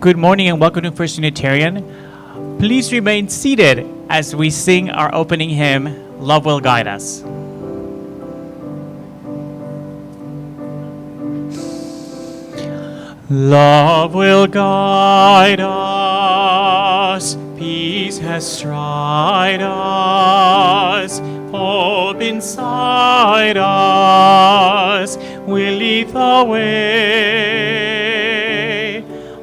Good morning and welcome to First Unitarian. Please remain seated as we sing our opening hymn, Love Will Guide Us. Love will guide us, peace has stride us, hope inside us will lead the way.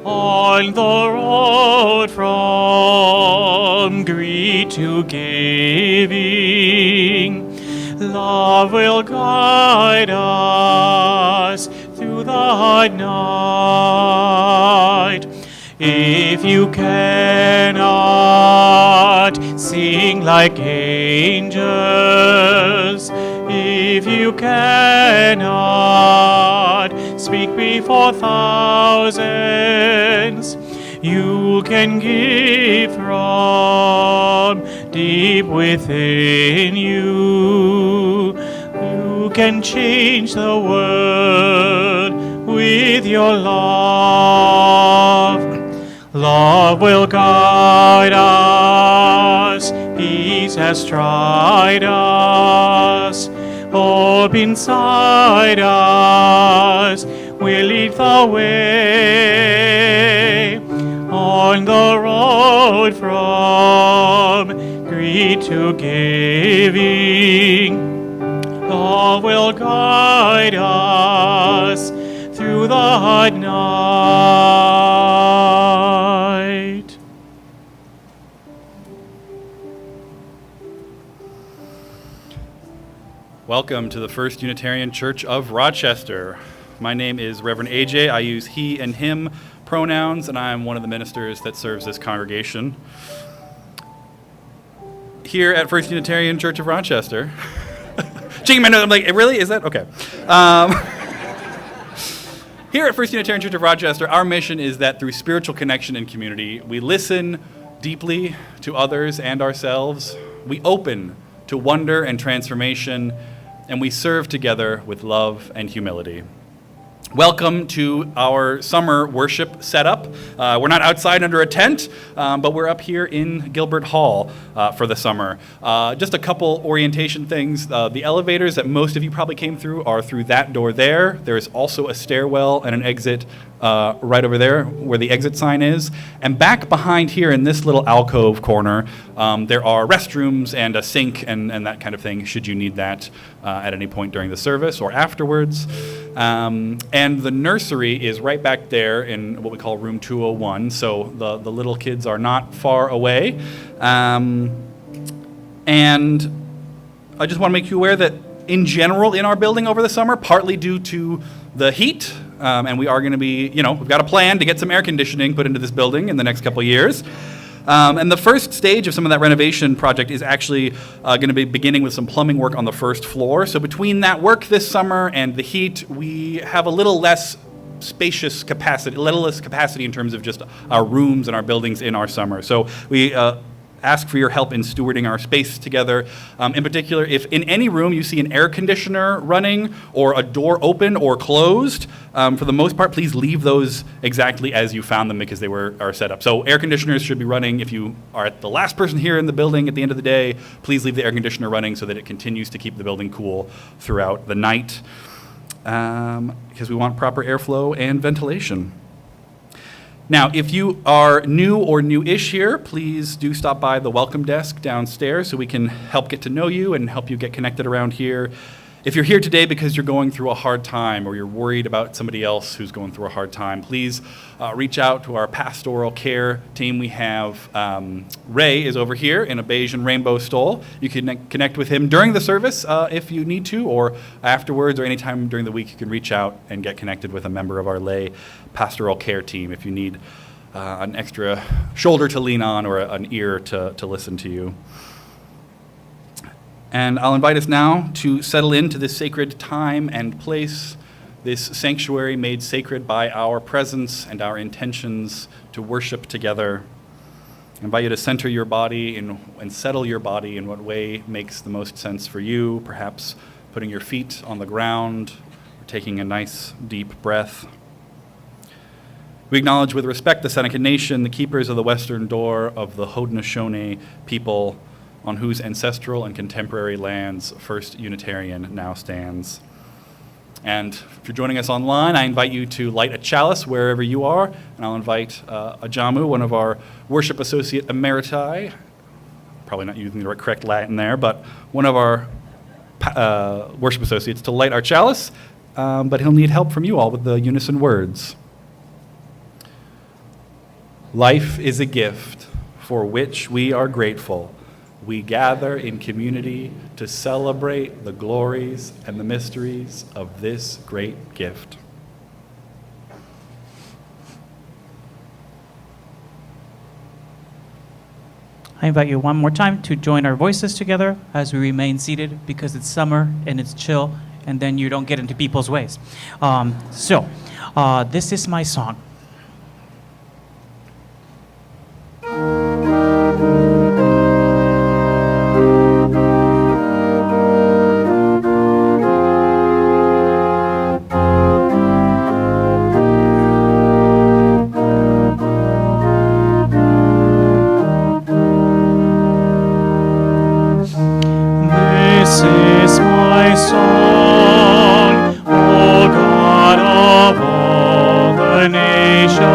On the road from greed to giving, love will guide us through the night. If you cannot sing like angels, if you cannot speak before thousands, you can give from deep within you. You can change the world with your love. Love will guide us, peace has tried us, hope inside us will lead the way. On the road from greed to giving, love will guide us through the night. Welcome to the First Unitarian Church of Rochester. My name is Reverend AJ. I use he and him pronouns, and I'm one of the ministers that serves this congregation. Here at First Unitarian Church of Rochester. Shaking my nose, I'm like, really? Is that? Okay. Here at First Unitarian Church of Rochester, our mission is that through spiritual connection and community, we listen deeply to others and ourselves, we open to wonder and transformation, and we serve together with love and humility. Welcome to our summer worship setup. We're not outside under a tent, but we're up here in Gilbert Hall for the summer. Just a couple orientation things. The elevators that most of you probably came through are through that door there. There is also a stairwell and an exit right over there where the exit sign is. And back behind here in this little alcove corner, there are restrooms and a sink and that kind of thing, should you need that at any point during the service or afterwards. And the nursery is right back there in what we call room 201, so the little kids are not far away. And I just want to make you aware that in general in our building over the summer, partly due to the heat, and we are going to be, we've got a plan to get some air conditioning put into this building in the next couple of years. And the first stage of some of that renovation project is actually going to be beginning with some plumbing work on the first floor. So between that work this summer and the heat, we have a little less spacious capacity, a little less capacity in terms of just our rooms and our buildings in our summer. So we ask for your help in stewarding our space together. In particular, if in any room you see an air conditioner running or a door open or closed, for the most part, please leave those exactly as you found them because they are set up. So air conditioners should be running. If you are the last person here in the building at the end of the day, please leave the air conditioner running so that it continues to keep the building cool throughout the night, because we want proper airflow and ventilation. Now, if you are new or new-ish here, please do stop by the welcome desk downstairs so we can help get to know you and help you get connected around here. If you're here today because you're going through a hard time or you're worried about somebody else who's going through a hard time, please reach out to our pastoral care team. We have Ray is over here in a beige and rainbow stole. You can connect with him during the service if you need to, or afterwards, or anytime during the week you can reach out and get connected with a member of our lay pastoral care team if you need an extra shoulder to lean on or an ear to listen to you. And I'll invite us now to settle into this sacred time and place, this sanctuary made sacred by our presence and our intentions to worship together. I invite you to center your body and settle your body in what way makes the most sense for you, perhaps putting your feet on the ground, or taking a nice deep breath. We acknowledge with respect the Seneca Nation, the keepers of the western door of the Haudenosaunee people, on whose ancestral and contemporary lands First Unitarian now stands. And if you're joining us online, I invite you to light a chalice wherever you are, and I'll invite Ajamu, one of our worship associate emeriti, probably not using the correct Latin there, but one of our worship associates to light our chalice, but he'll need help from you all with the unison words. Life is a gift for which we are grateful. We gather in community to celebrate the glories and the mysteries of this great gift. I invite you one more time to join our voices together as we remain seated because it's summer and it's chill, and then you don't get into people's ways. This is my song. This is my song, O God of all the nations,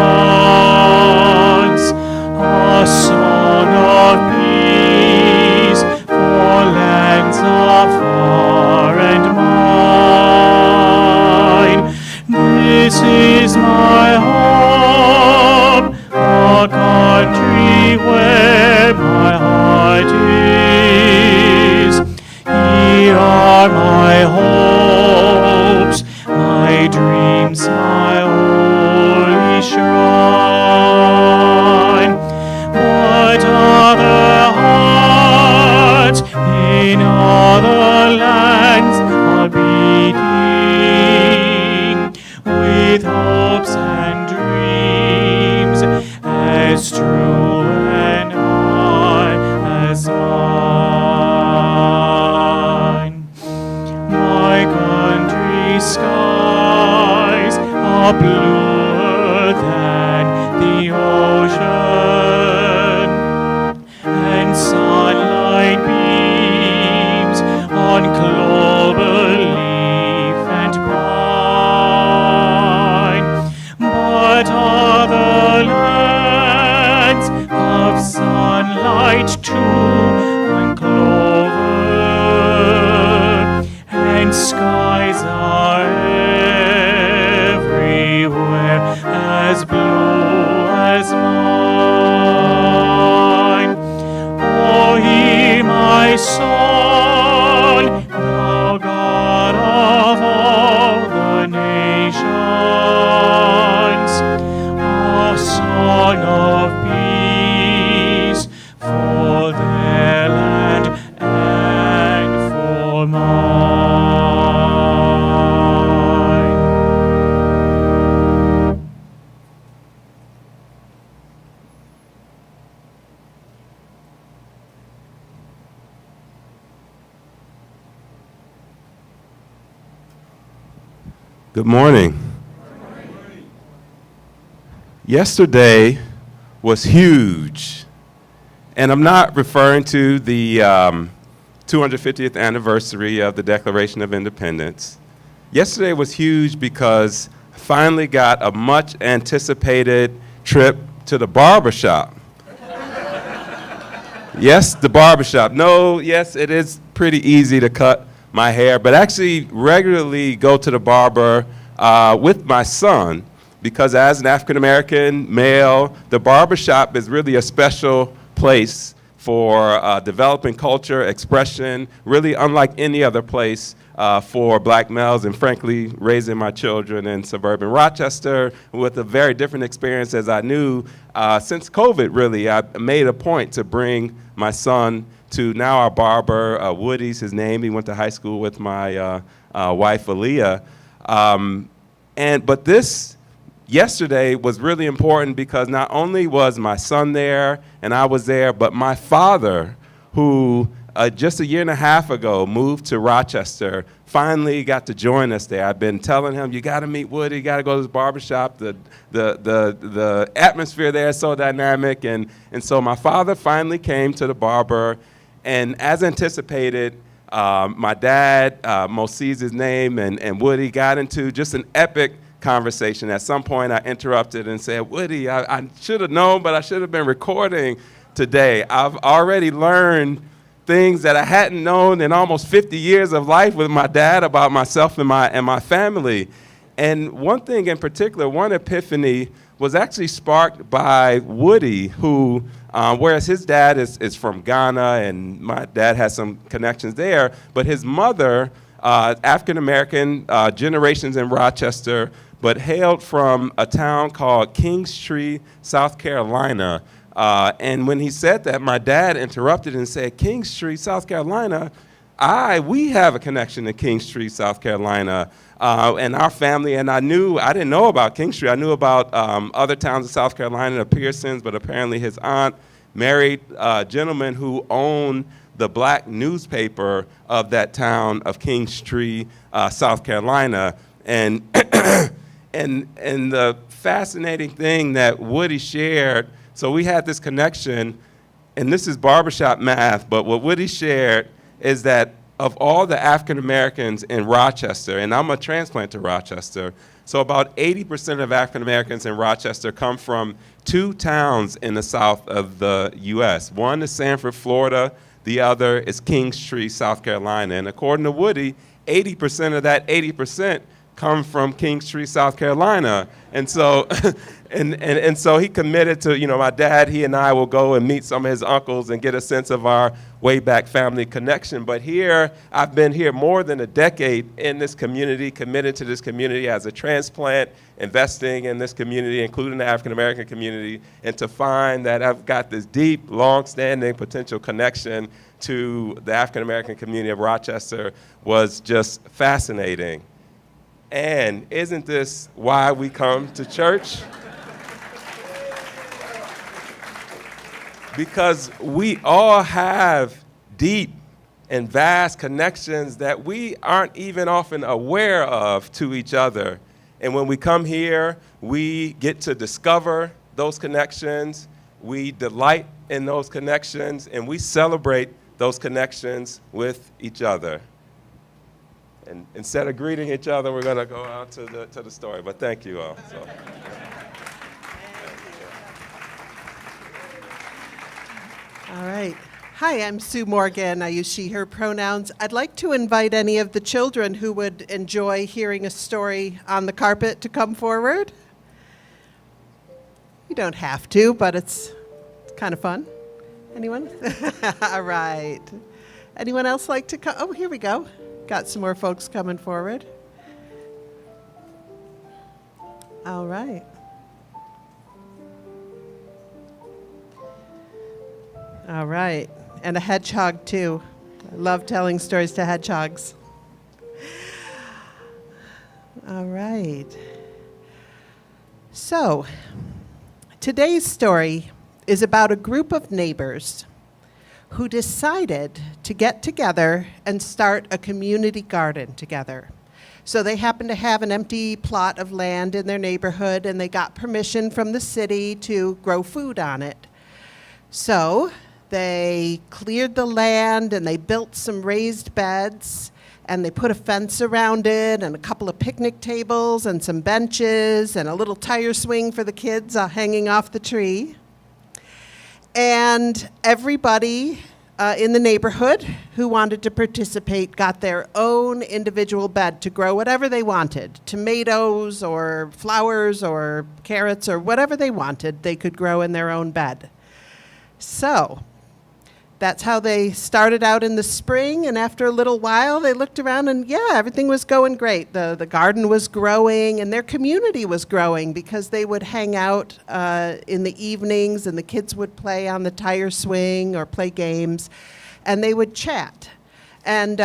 a song of peace for lands afar and mine. This is my home, a country where my heart is. Here are my hopes, my dreams, my holy shrine. But other hearts in other lands are beating with hopes and dreams as true and high as mine. My country's skies are bluer than the ocean, and sunlight beams on clover leaf and pine. But other lands of sunlight too, and clover, and skies are everywhere as blue as mine. Oh, hear my song, thou God of all the nations, a song of peace for their land and for mine. Good morning. Yesterday was huge, and I'm not referring to the 250th anniversary of the Declaration of Independence. Yesterday was huge because I finally got a much anticipated trip to the barbershop. Yes, the barbershop. No, yes, it is pretty easy to cut my hair, but actually regularly go to the barber with my son, because as an African-American male, the barbershop is really a special place for developing culture, expression, really unlike any other place for black males, and frankly, raising my children in suburban Rochester with a very different experience. As I knew since COVID, really, I made a point to bring my son to now our barber, Woody's his name. He went to high school with my wife, Aaliyah. But this yesterday was really important because not only was my son there and I was there, but my father, who just a year and a half ago moved to Rochester finally got to join us there. I've been telling him, you got to meet Woody, you got to go to this barbershop. The atmosphere there is so dynamic. And so my father finally came to the barber, and as anticipated, my dad, Moses's name, and Woody got into just an epic conversation. At some point, I interrupted and said, Woody, I should have known, but I should have been recording today. I've already learned things that I hadn't known in almost 50 years of life with my dad about myself and my family. And one thing in particular, one epiphany, was actually sparked by Woody, who, whereas his dad is from Ghana and my dad has some connections there, but his mother, African-American, generations in Rochester, but hailed from a town called Kingstree, South Carolina. And when he said that, my dad interrupted and said, Kingstree, South Carolina? We have a connection to Kingstree, South Carolina, and our family. And I didn't know about Kingstree. I knew about other towns in South Carolina, the Pearsons, but apparently his aunt married a gentleman who owned the black newspaper of that town of Kingstree, South Carolina. And and the fascinating thing that Woody shared, so we had this connection, and this is barbershop math, but what Woody shared is that of all the African Americans in Rochester, and I'm a transplant to Rochester, so about 80% of African Americans in Rochester come from two towns in the south of the US. One is Sanford, Florida, the other is Kingstree, South Carolina. And according to Woody, 80% of that 80% come from Kingstree, South Carolina. And so and so he committed to, my dad, he and I will go and meet some of his uncles and get a sense of our way back family connection. But here, I've been here more than a decade in this community, committed to this community as a transplant, investing in this community, including the African American community, and to find that I've got this deep, long-standing potential connection to the African American community of Rochester was just fascinating. And isn't this why we come to church? Because we all have deep and vast connections that we aren't even often aware of to each other. And when we come here, we get to discover those connections, we delight in those connections, and we celebrate those connections with each other. And instead of greeting each other, we're going to go out to the story. But thank you all. So. All right. Hi, I'm Sue Morgan. I use she, her pronouns. I'd like to invite any of the children who would enjoy hearing a story on the carpet to come forward. You don't have to, but it's kind of fun. Anyone? All right. Anyone else like to come? Oh, here we go. Got some more folks coming forward. All right. All right. And a hedgehog, too. I love telling stories to hedgehogs. All right. So, today's story is about a group of neighbors who decided to get together and start a community garden together. So they happened to have an empty plot of land in their neighborhood, and they got permission from the city to grow food on it. So they cleared the land, and they built some raised beds, and they put a fence around it, and a couple of picnic tables, and some benches, and a little tire swing for the kids hanging off the tree. And everybody in the neighborhood who wanted to participate got their own individual bed to grow whatever they wanted. Tomatoes or flowers or carrots or whatever they wanted, they could grow in their own bed. So that's how they started out in the spring, and after a little while, they looked around and, everything was going great. The garden was growing, and their community was growing because they would hang out in the evenings, and the kids would play on the tire swing or play games, and they would chat. And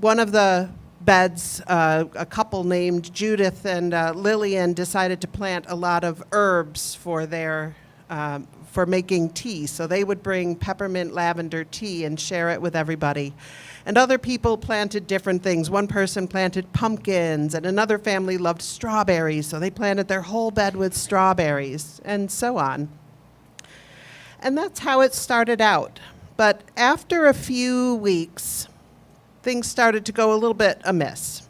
one of the beds, a couple named Judith and Lillian decided to plant a lot of herbs for their for making tea. So they would bring peppermint lavender tea and share it with everybody. And other people planted different things. One person planted pumpkins, and another family loved strawberries, so they planted their whole bed with strawberries, and so on. And that's how it started out. But after a few weeks, things started to go a little bit amiss.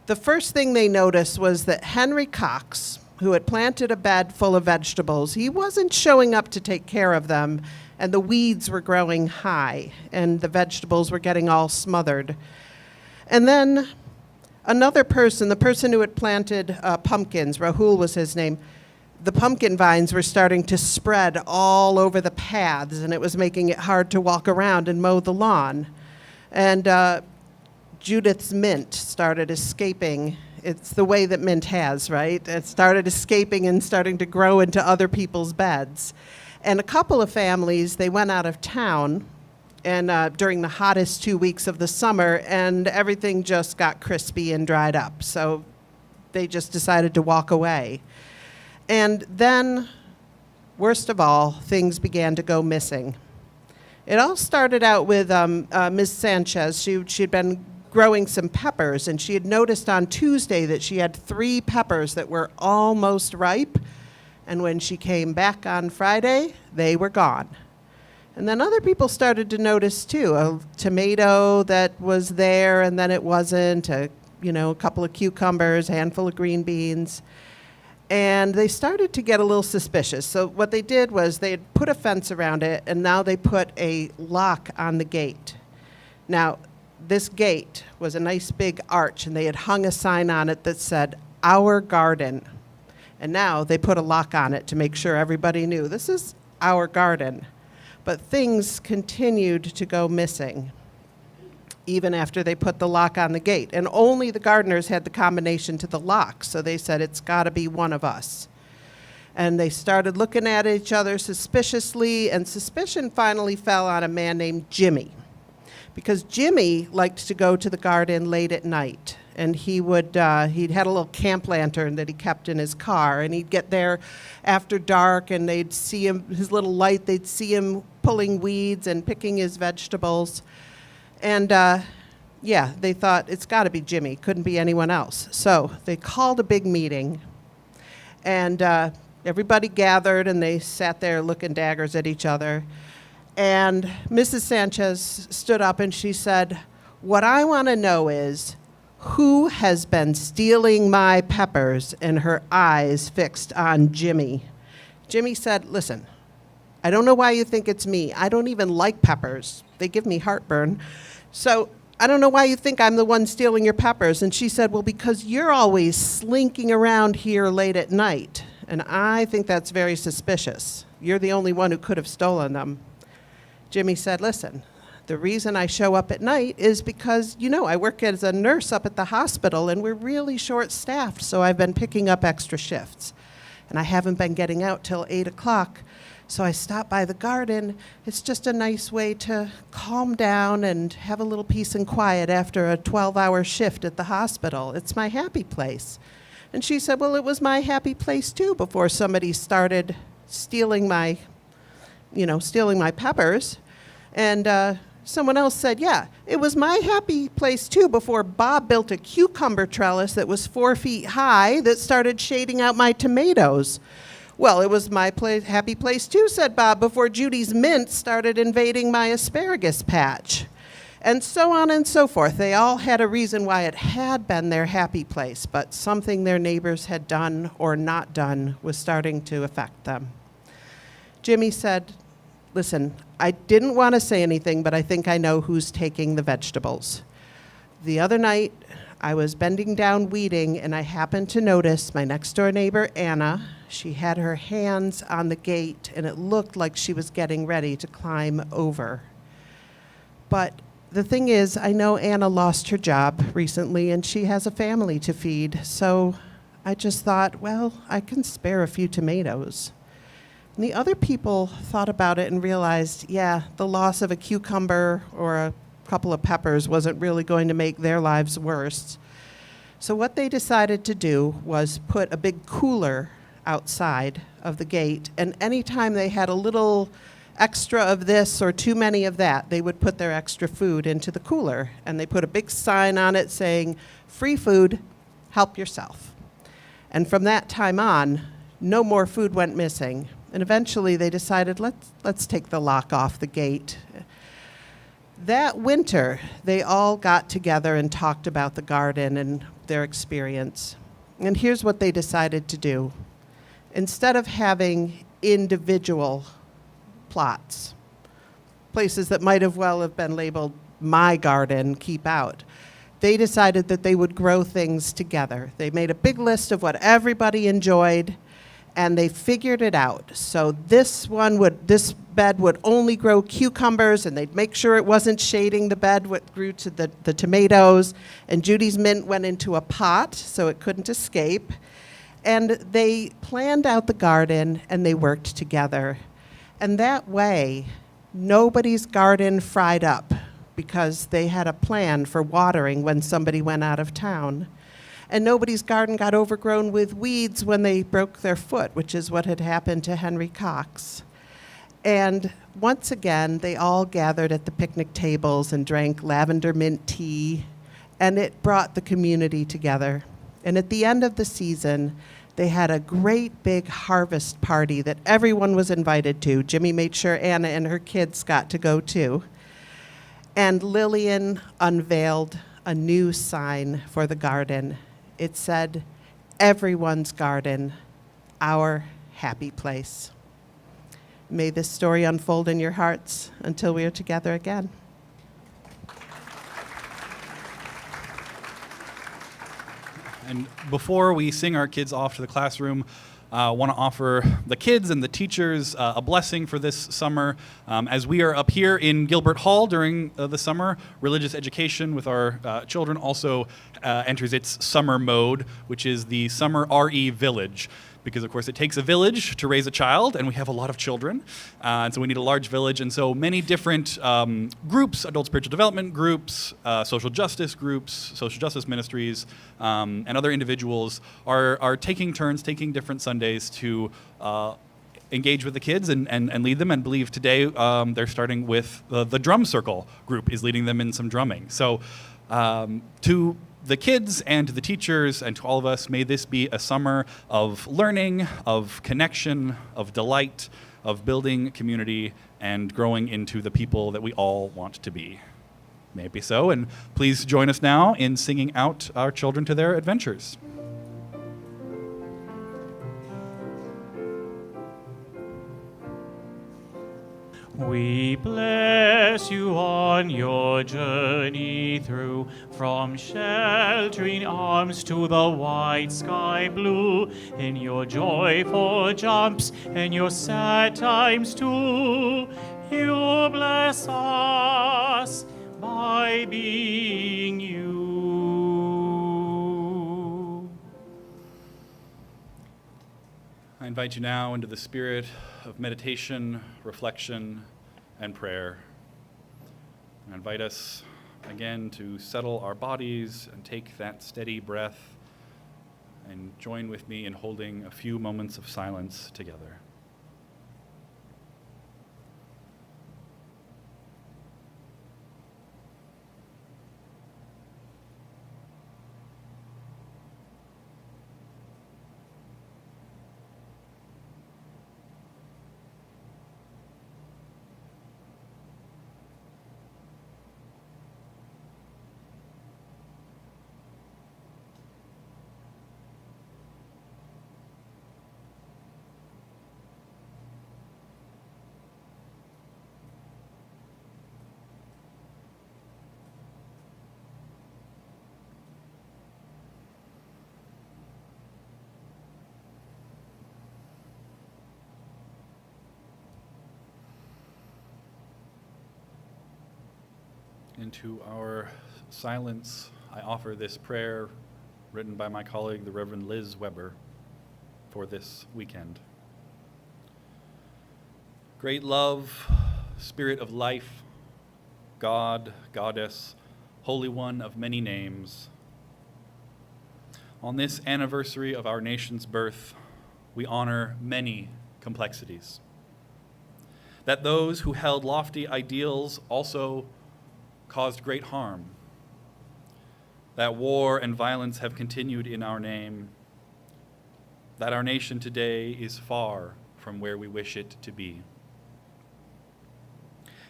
The first thing they noticed was that Henry Cox, who had planted a bed full of vegetables, he wasn't showing up to take care of them, and the weeds were growing high, and the vegetables were getting all smothered. And then another person, the person who had planted pumpkins, Rahul was his name, the pumpkin vines were starting to spread all over the paths, and it was making it hard to walk around and mow the lawn. And Judith's mint started escaping. It's the way that mint has, right? It started escaping and starting to grow into other people's beds. And a couple of families, they went out of town and during the hottest 2 weeks of the summer, and everything just got crispy and dried up. So they just decided to walk away. And then, worst of all, things began to go missing. It all started out with Ms. Sanchez. She'd been growing some peppers, and she had noticed on Tuesday that she had 3 peppers that were almost ripe. And when she came back on Friday, they were gone. And then other people started to notice too, a tomato that was there and then it wasn't, a couple of cucumbers, a handful of green beans. And they started to get a little suspicious. So what they did was they had put a fence around it, and now they put a lock on the gate. Now, this gate was a nice big arch, and they had hung a sign on it that said, "Our Garden." And now they put a lock on it to make sure everybody knew this is our garden. But things continued to go missing, even after they put the lock on the gate. And only the gardeners had the combination to the lock, so they said, it's got to be one of us. And they started looking at each other suspiciously, and suspicion finally fell on a man named Jimmy, because Jimmy liked to go to the garden late at night. And he'd had a little camp lantern that he kept in his car, and he'd get there after dark, and they'd see him, his little light, they'd see him pulling weeds and picking his vegetables. And they thought, it's got to be Jimmy, couldn't be anyone else. So they called a big meeting, and everybody gathered, and they sat there looking daggers at each other. And Mrs. Sanchez stood up and she said, "What I want to know is, who has been stealing my peppers?" And her eyes fixed on Jimmy. Jimmy said, "Listen, I don't know why you think it's me. I don't even like peppers. They give me heartburn. So I don't know why you think I'm the one stealing your peppers." And she said, "Well, because you're always slinking around here late at night. And I think that's very suspicious. You're the only one who could have stolen them." Jimmy said, "Listen, the reason I show up at night is because, I work as a nurse up at the hospital, and we're really short-staffed, so I've been picking up extra shifts. And I haven't been getting out till 8 o'clock, so I stop by the garden. It's just a nice way to calm down and have a little peace and quiet after a 12-hour shift at the hospital. It's my happy place." And she said, "Well, it was my happy place, too, before somebody started stealing my peppers." And someone else said, "Yeah, it was my happy place too before Bob built a cucumber trellis that was 4 feet high that started shading out my tomatoes." "Well, it was my happy place too," said Bob, "before Judy's mint started invading my asparagus patch." And so on and so forth. They all had a reason why it had been their happy place, but something their neighbors had done or not done was starting to affect them. Jimmy said, "Listen, I didn't want to say anything, but I think I know who's taking the vegetables. The other night, I was bending down weeding, and I happened to notice my next-door neighbor, Anna. She had her hands on the gate, and it looked like she was getting ready to climb over. But the thing is, I know Anna lost her job recently, and she has a family to feed, so I just thought, well, I can spare a few tomatoes." And the other people thought about it and realized, yeah, the loss of a cucumber or a couple of peppers wasn't really going to make their lives worse. So what they decided to do was put a big cooler outside of the gate, and anytime they had a little extra of this or too many of that, they would put their extra food into the cooler, and they put a big sign on it saying, "Free food, help yourself." And from that time on, no more food went missing. And eventually they decided, let's take the lock off the gate. That winter, they all got together and talked about the garden and their experience. And here's what they decided to do. Instead of having individual plots, places that might have well have been labeled "my garden, keep out," they decided that they would grow things together. They made a big list of what everybody enjoyed, and they figured it out. So this bed would only grow cucumbers, and they'd make sure it wasn't shading the bed what grew to the tomatoes. And Judy's mint went into a pot, so it couldn't escape. And they planned out the garden, and they worked together. And that way, nobody's garden fried up because they had a plan for watering when somebody went out of town. And nobody's garden got overgrown with weeds when they broke their foot, which is what had happened to Henry Cox. And once again, they all gathered at the picnic tables and drank lavender mint tea, and it brought the community together. And at the end of the season, they had a great big harvest party that everyone was invited to. Jimmy made sure Anna and her kids got to go too. And Lillian unveiled a new sign for the garden. It said, "Everyone's garden, our happy place." May this story unfold in your hearts until we are together again. And before we sing our kids off to the classroom, I want to offer the kids and the teachers a blessing for this summer. As we are up here in Gilbert Hall during the summer, religious education with our children also enters its summer mode, which is the Summer RE Village. Because, of course, it takes a village to raise a child, and we have a lot of children. And so we need a large village. And so many different groups, adult spiritual development groups, social justice groups, social justice ministries, and other individuals are taking turns, taking different Sundays to engage with the kids and lead them. And believe today they're starting with the drum circle group is leading them in some drumming. So to the kids and to the teachers and to all of us, may this be a summer of learning, of connection, of delight, of building community and growing into the people that we all want to be. May it be so, and please join us now in singing out our children to their adventures. We bless you on your journey through, from sheltering arms to the wide sky blue, in your joyful jumps and your sad times too. You bless us by being you. I invite you now into the spirit of meditation, reflection, and prayer. I invite us again to settle our bodies and take that steady breath and join with me in holding a few moments of silence together. Into our silence, I offer this prayer written by my colleague, the Reverend Liz Weber, for this weekend. Great love, spirit of life, God, Goddess, Holy One of many names. On this anniversary of our nation's birth, we honor many complexities. that those who held lofty ideals also caused great harm, that war and violence have continued in our name, that our nation today is far from where we wish it to be.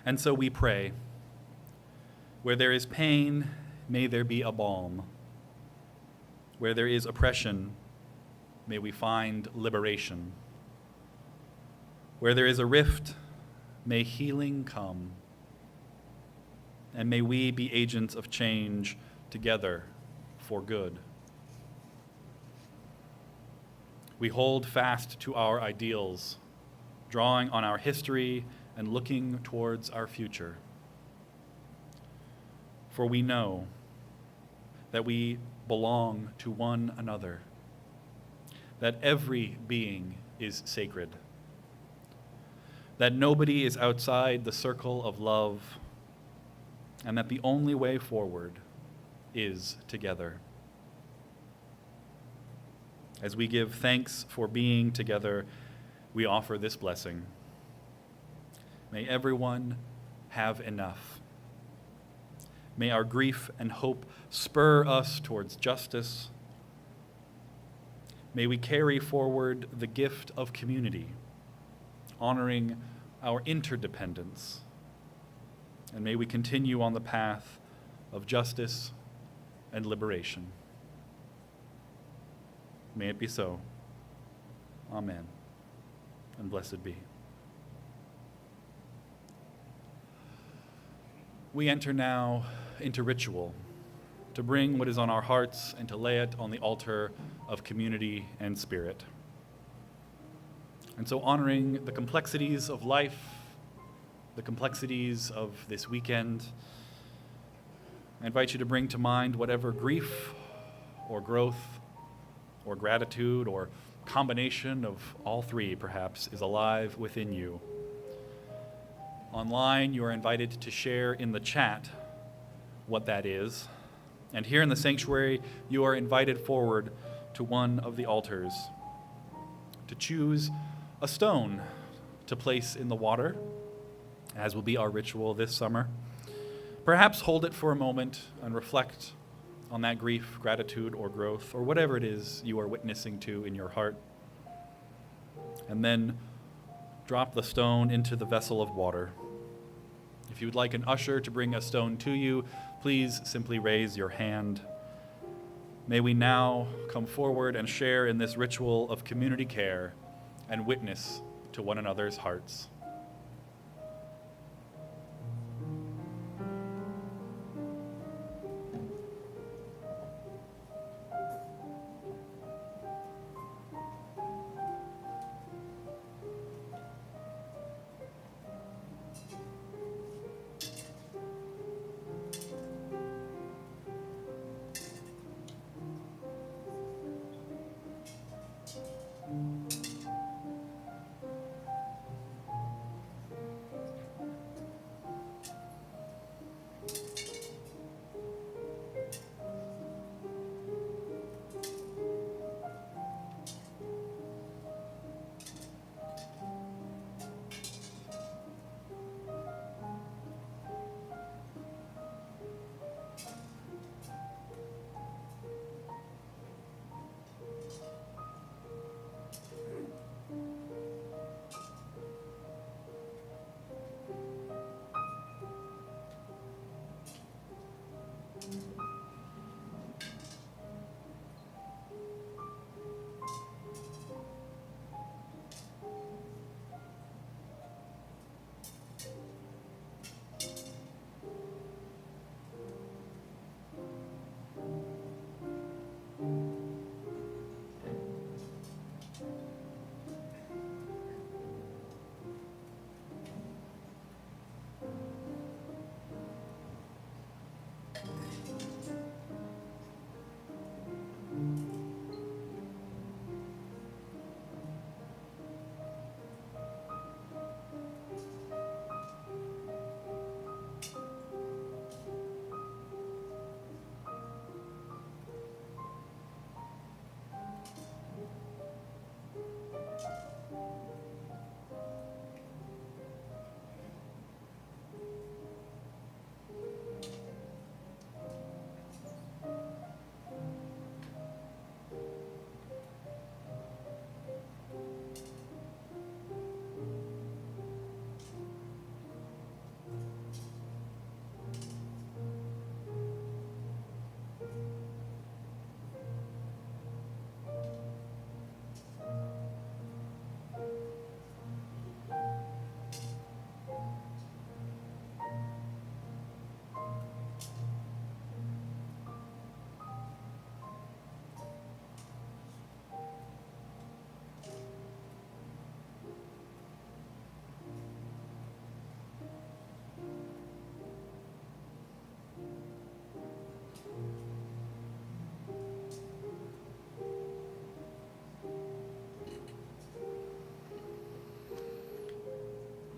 And so we pray, where there is pain, may there be a balm. Where there is oppression, may we find liberation. Where there is a rift, may healing come. And may we be agents of change together for good. We hold fast to our ideals, drawing on our history and looking towards our future. For we know that we belong to one another, that every being is sacred, that nobody is outside the circle of love, and that the only way forward is together. As we give thanks for being together, we offer this blessing. May everyone have enough. May our grief and hope spur us towards justice. May we carry forward the gift of community, honoring our interdependence. And may we continue on the path of justice and liberation. May it be so. Amen. And blessed be. We enter now into ritual to bring what is on our hearts and to lay it on the altar of community and spirit. And so, honoring the complexities of life, the complexities of this weekend, I invite you to bring to mind whatever grief or growth or gratitude or combination of all three, perhaps, is alive within you. Online, you are invited to share in the chat what that is. And here in the sanctuary, you are invited forward to one of the altars to choose a stone to place in the water, as will be our ritual this summer. Perhaps hold it for a moment and reflect on that grief, gratitude, or growth, or whatever it is you are witnessing to in your heart. And then drop the stone into the vessel of water. If you would like an usher to bring a stone to you, please simply raise your hand. May we now come forward and share in this ritual of community care and witness to one another's hearts.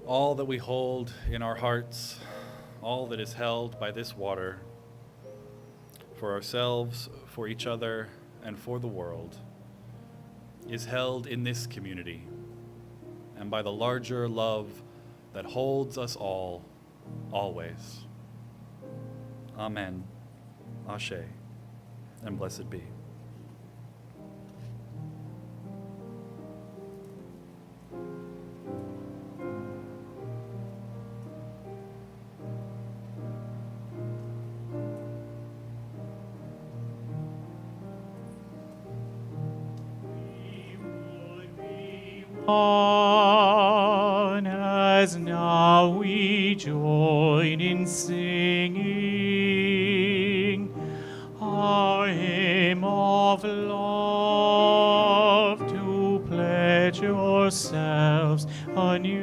all that we hold in our hearts, all that is held by this water, for ourselves, for each other, and for the world, is held in this community, and by the larger love that holds us all, always. Amen, Ashe, and blessed be. On as now we join in singing our hymn of love, to pledge yourselves anew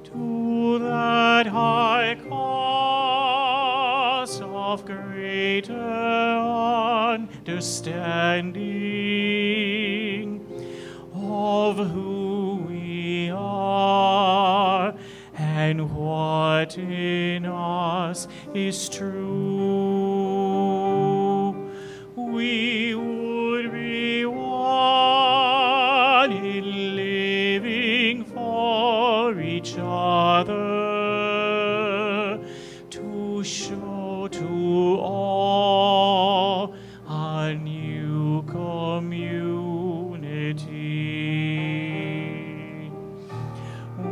to that high cost of greater understanding of who we are and what in us is true. We would be one in living for each other, to show to all a new community.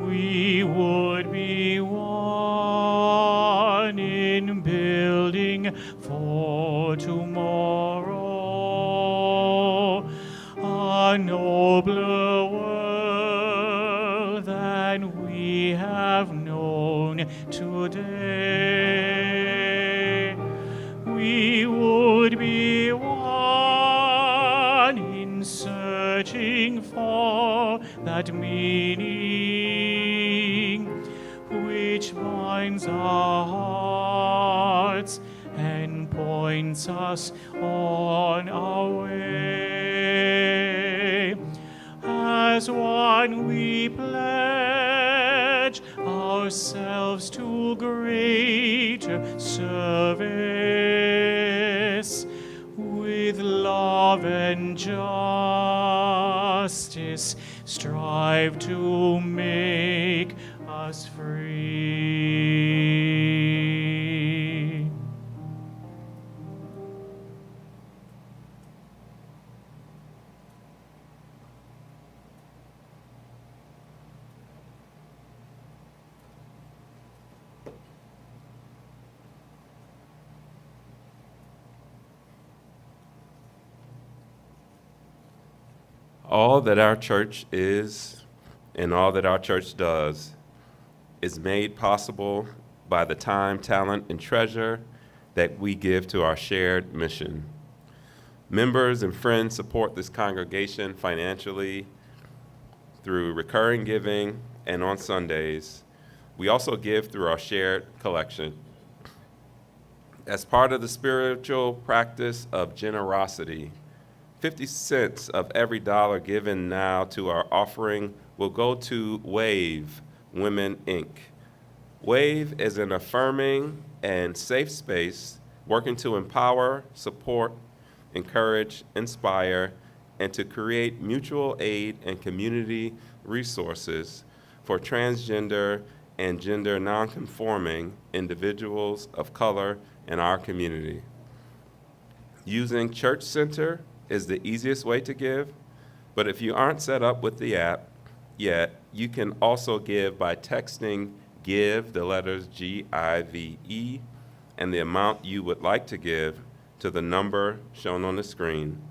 We would be one in building for tomorrow a nobler world than we have known today. We would be one in searching for that meaning which binds our hearts and points us on our way. As one we pledge ourselves to greater service, with love and justice strive to make us free. All that our church is and all that our church does is made possible by the time, talent, and treasure that we give to our shared mission. Members and friends support this congregation financially through recurring giving and on Sundays. We also give through our shared collection. As part of the spiritual practice of generosity, 50 cents of every dollar given now to our offering will go to WAVE Women, Inc. WAVE is an affirming and safe space working to empower, support, encourage, inspire, and to create mutual aid and community resources for transgender and gender nonconforming individuals of color in our community. Using Church Center is the easiest way to give, but if you aren't set up with the app yet, you can also give by texting GIVE, the letters GIVE, and the amount you would like to give to the number shown on the screen,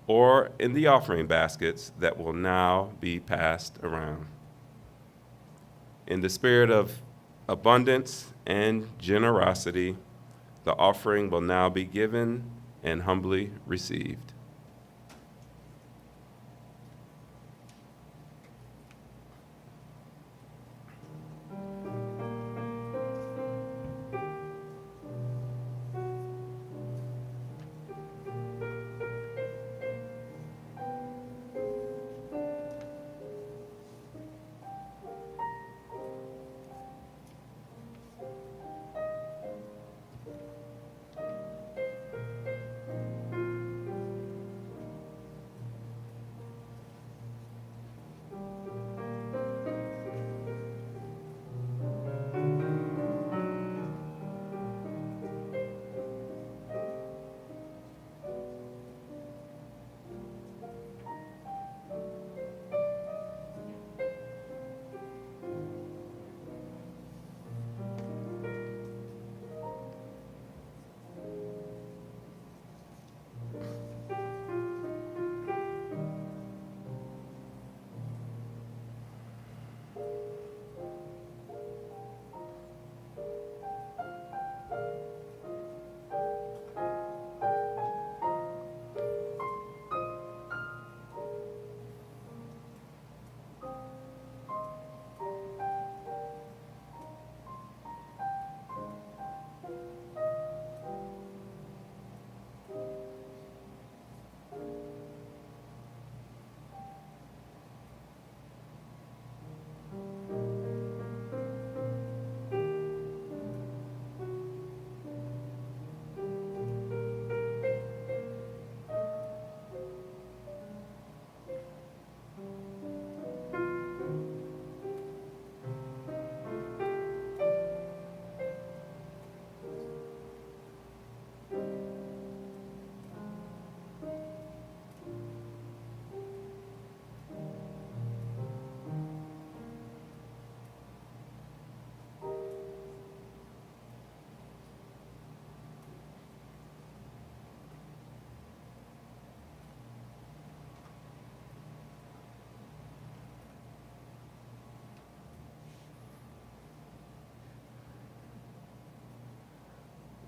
or in the offering baskets that will now be passed around. In the spirit of abundance and generosity, the offering will now be given and humbly received.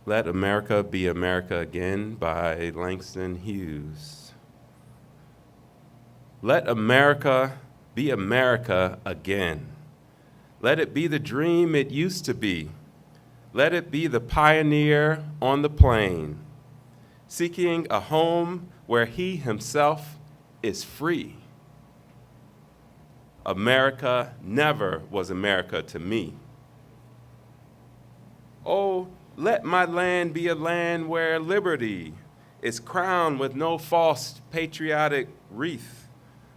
Let America Be America Again by Langston Hughes. Let America be America again. Let it be the dream it used to be. Let it be the pioneer on the plain, seeking a home where he himself is free. America never was America to me. Oh, let my land be a land where liberty is crowned with no false patriotic wreath,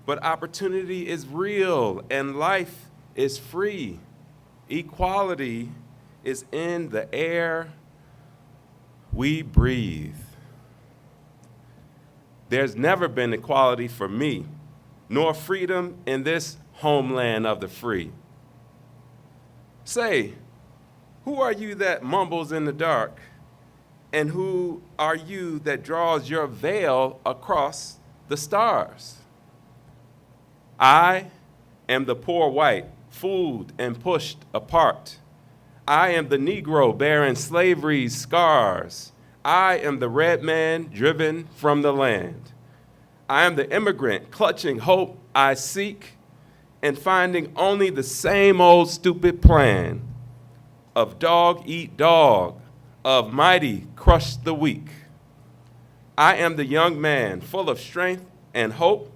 but opportunity is real and life is free. Equality is in the air we breathe. There's never been equality for me, nor freedom in this homeland of the free. Say, who are you that mumbles in the dark? And who are you that draws your veil across the stars? I am the poor white, fooled and pushed apart. I am the Negro bearing slavery's scars. I am the red man driven from the land. I am the immigrant clutching hope I seek and finding only the same old stupid plan of dog eat dog, of mighty crush the weak. I am the young man full of strength and hope,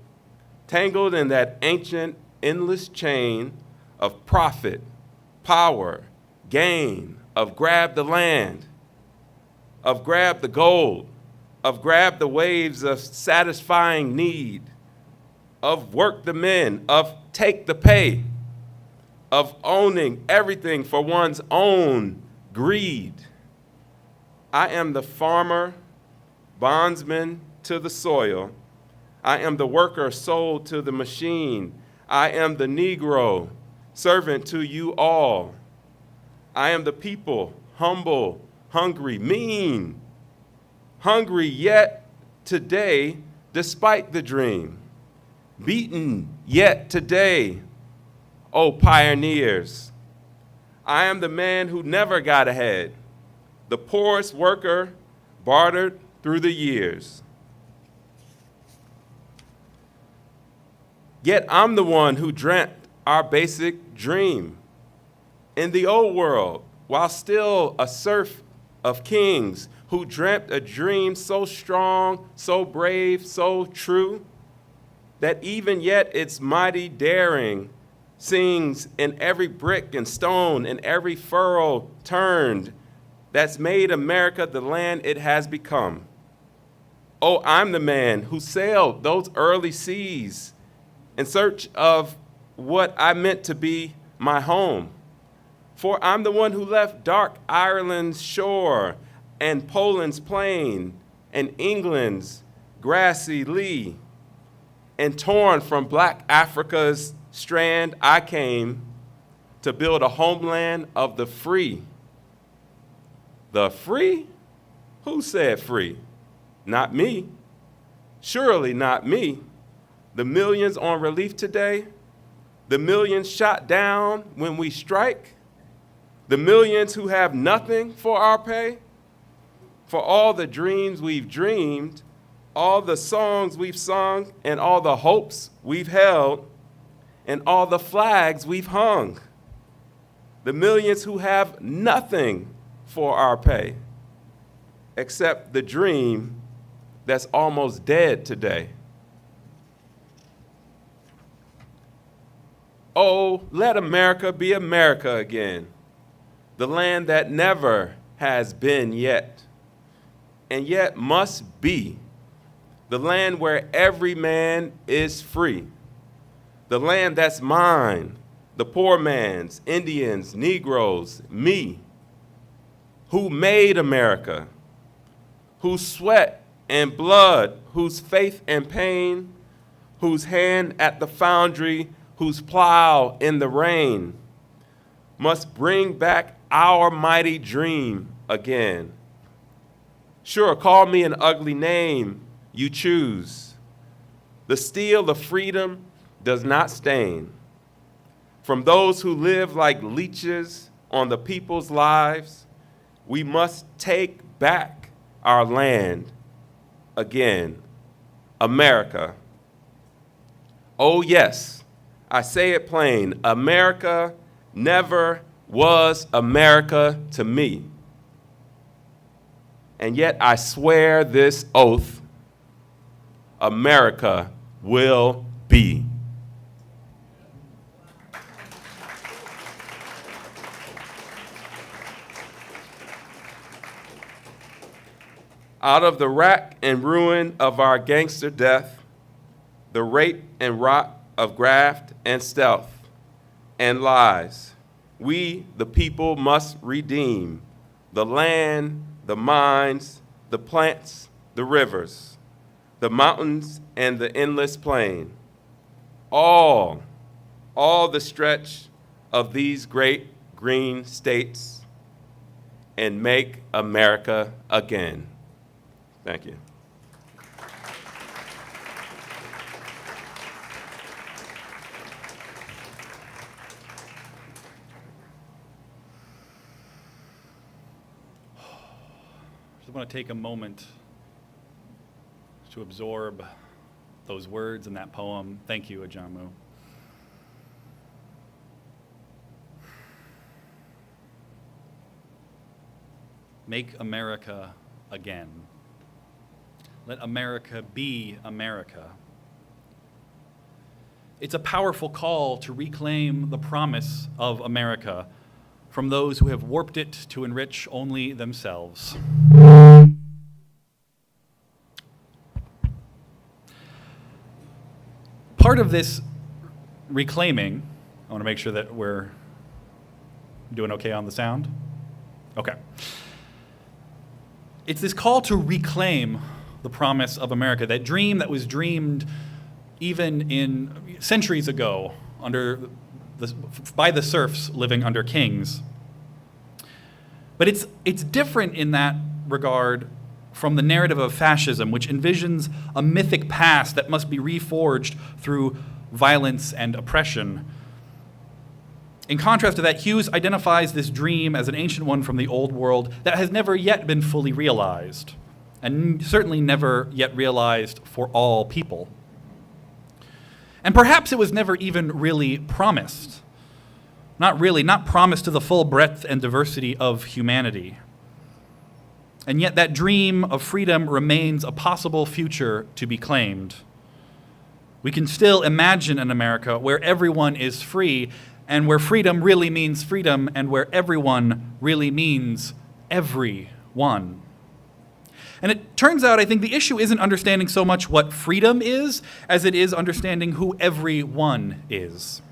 tangled in that ancient endless chain of profit, power, gain, of grab the land, of grab the gold, of grab the waves of satisfying need, of work the men, of take the pay, of owning everything for one's own greed. I am the farmer, bondsman to the soil. I am the worker sold to the machine. I am the Negro, servant to you all. I am the people, humble, hungry, mean, hungry yet today, despite the dream, beaten yet today, oh pioneers. I am the man who never got ahead, the poorest worker bartered through the years. Yet I'm the one who dreamt our basic dream. In the old world, while still a serf of kings, who dreamt a dream so strong, so brave, so true, that even yet its mighty daring sings in every brick and stone, in every furrow turned, that's made America the land it has become. Oh, I'm the man who sailed those early seas in search of what I meant to be my home. For I'm the one who left dark Ireland's shore and Poland's plain and England's grassy lea. And torn from black Africa's strand, I came to build a homeland of the free. The free? Who said free? Not me. Surely not me. The millions on relief today, the millions shot down when we strike, the millions who have nothing for our pay, for all the dreams we've dreamed, all the songs we've sung, and all the hopes we've held, and all the flags we've hung. The millions who have nothing for our pay, except the dream that's almost dead today. Oh, let America be America again, the land that never has been yet, and yet must be, the land where every man is free, the land that's mine, the poor man's, Indians, Negroes, me, who made America, whose sweat and blood, whose faith and pain, whose hand at the foundry, whose plow in the rain, must bring back our mighty dream again. Sure, call me an ugly name you choose. The steel of freedom does not stain. From those who live like leeches on the people's lives, we must take back our land again, America. Oh yes, I say it plain, America never was America to me. And yet I swear this oath, America will be. Out of the rack and ruin of our gangster death, the rape and rot of graft and stealth and lies, we, the people, must redeem the land, the mines, the plants, the rivers, the mountains, and the endless plain. All the stretch of these great green states, and make America again. Thank you. Just want to take a moment to absorb those words in that poem. Thank you, Ajamu. Make America again. Let America be America. It's a powerful call to reclaim the promise of America from those who have warped it to enrich only themselves. Part of this reclaiming, I want to make sure that we're doing okay on the sound. Okay. It's this call to reclaim the promise of America, that dream that was dreamed even in centuries ago by the serfs living under kings. But it's different in that regard from the narrative of fascism, which envisions a mythic past that must be reforged through violence and oppression. In contrast to that, Hughes identifies this dream as an ancient one from the old world that has never yet been fully realized, and certainly never yet realized for all people. And perhaps it was never even really promised. Not promised to the full breadth and diversity of humanity. And yet that dream of freedom remains a possible future to be claimed. We can still imagine an America where everyone is free, and where freedom really means freedom, and where everyone really means everyone. And it turns out, I think, the issue isn't understanding so much what freedom is, as it is understanding who everyone is.